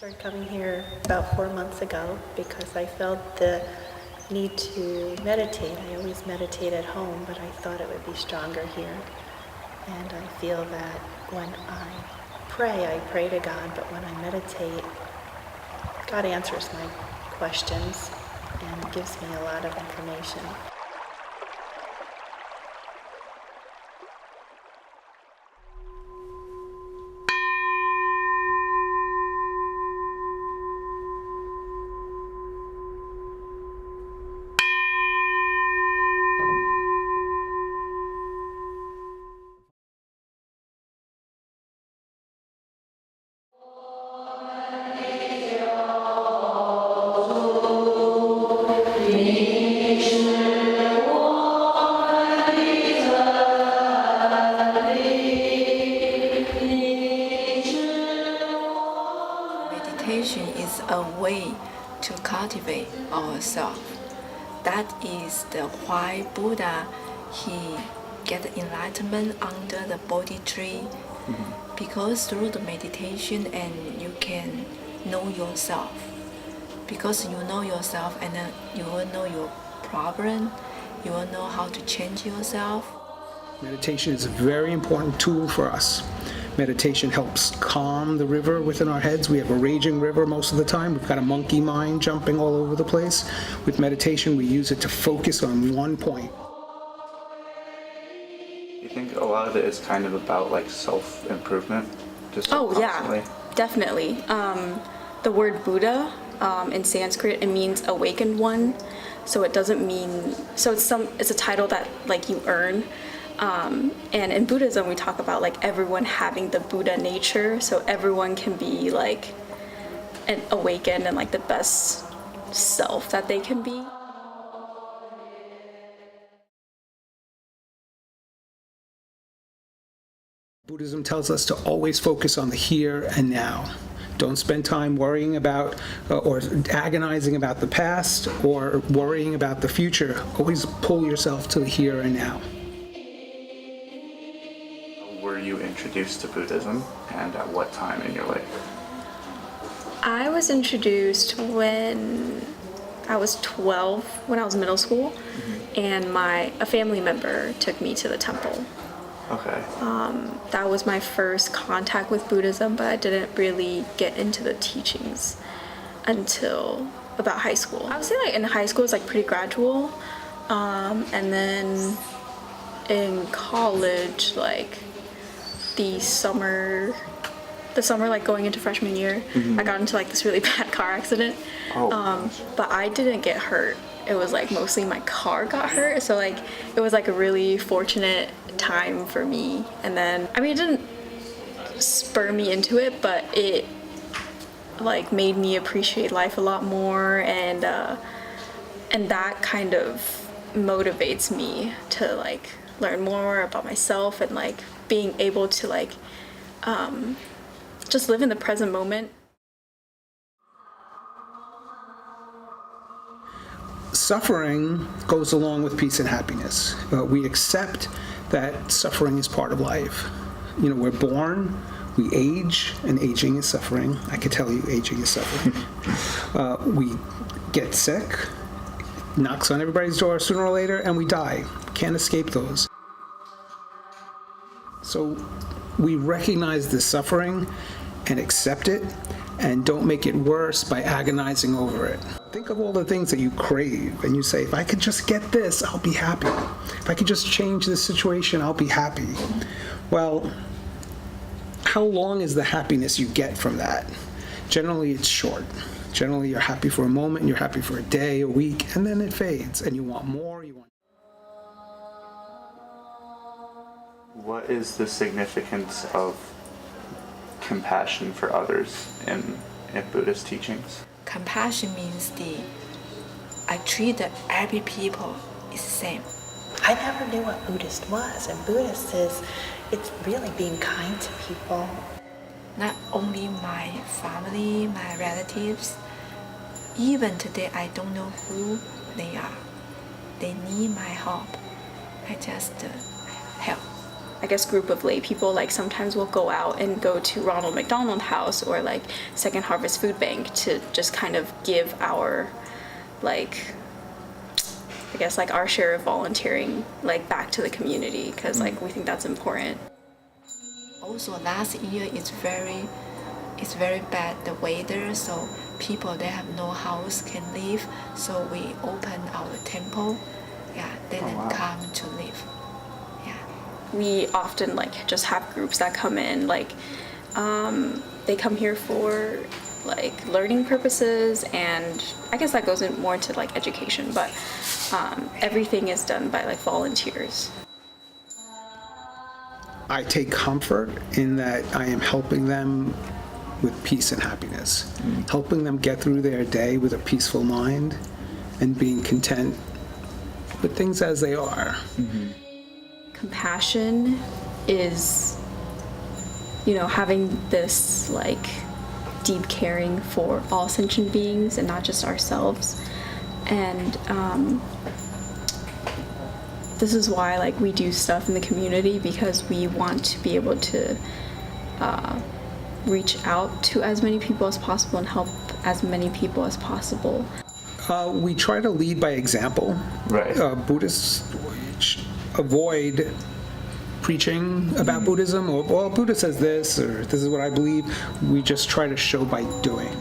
Started coming here about 4 months ago because I felt the need to meditate. I always meditate at home, but I thought it would be stronger here. And I feel that when I pray to God, but when I meditate, God answers my questions and gives me a lot of information. Meditation is a way to cultivate ourselves. That is the why Buddha he get enlightenment under the Bodhi tree. Because through the meditation and you can know yourself. Because you know yourself and then you will know your problem, you will know how to change yourself. Meditation is a very important tool for us. Meditation helps calm the river within our heads. We have a raging river most of the time. We've got a monkey mind jumping all over the place. With meditation, we use it to focus on one point. You think a lot of it is kind of about like self-improvement? Yeah, definitely. The word Buddha in Sanskrit, it means awakened one. So it doesn't mean, it's a title that like you earn. And in Buddhism, we talk about like everyone having the Buddha nature, so everyone can be like an awakened and like the best self that they can be. Buddhism tells us to always focus on the here and now. Don't spend time worrying about or agonizing about the past or worrying about the future. Always pull yourself to the here and now. Were you introduced to Buddhism, and at what time in your life? I was introduced when I was 12, when I was in middle school, and a family member took me to the temple. Okay. That was my first contact with Buddhism, but I didn't really get into the teachings until about high school. I would say like in high school it's like pretty gradual, and then in college, like the summer like going into freshman year, I got into like this really bad car accident. But I didn't get hurt. It was like mostly my car got hurt, so like it was like a really fortunate time for me. And then it didn't spur me into it, but it like made me appreciate life a lot more, and that kind of motivates me to like learn more about myself and like being able to like just live in the present moment. Suffering goes along with peace and happiness. We accept that suffering is part of life. You know, we're born, we age, and aging is suffering. I can tell you aging is suffering. We get sick, knocks on everybody's door sooner or later, and we die. Can't escape those. So we recognize the suffering and accept it, and don't make it worse by agonizing over it. Think of all the things that you crave, and you say, if I could just get this, I'll be happy. If I could just change this situation, I'll be happy. Well, how long is the happiness you get from that? Generally, it's short. Generally, you're happy for a moment, you're happy for a day, a week, and then it fades, and you want more, you want... What is the significance of compassion for others in Buddhist teachings? Compassion means I treat every people is the same. I never knew what Buddhist was, and Buddhist is, it's really being kind to people. Not only my family, my relatives, even today I don't know who they are. They need my help. I just help. I guess, group of lay people, like sometimes we'll go out and go to Ronald McDonald House or like Second Harvest Food Bank to just kind of give our, like, I guess like our share of volunteering like back to the community, because like we think that's important. Also last year it's very bad, the weather, so people that have no house can live, so we open our temple. Yeah, they then come to live. Yeah. We often like just have groups that come in, like they come here for like learning purposes, and I guess that goes in more into like education, but everything is done by like volunteers. I take comfort in that I am helping them with peace and happiness, helping them get through their day with a peaceful mind and being content with things as they are. Compassion is, you know, having this like deep caring for all sentient beings and not just ourselves. And this is why like we do stuff in the community, because we want to be able to reach out to as many people as possible and help as many people as possible. We try to lead by example. Right. Buddhists avoid preaching about Buddhism, or, well, Buddha says this, or this is what I believe. We just try to show by doing.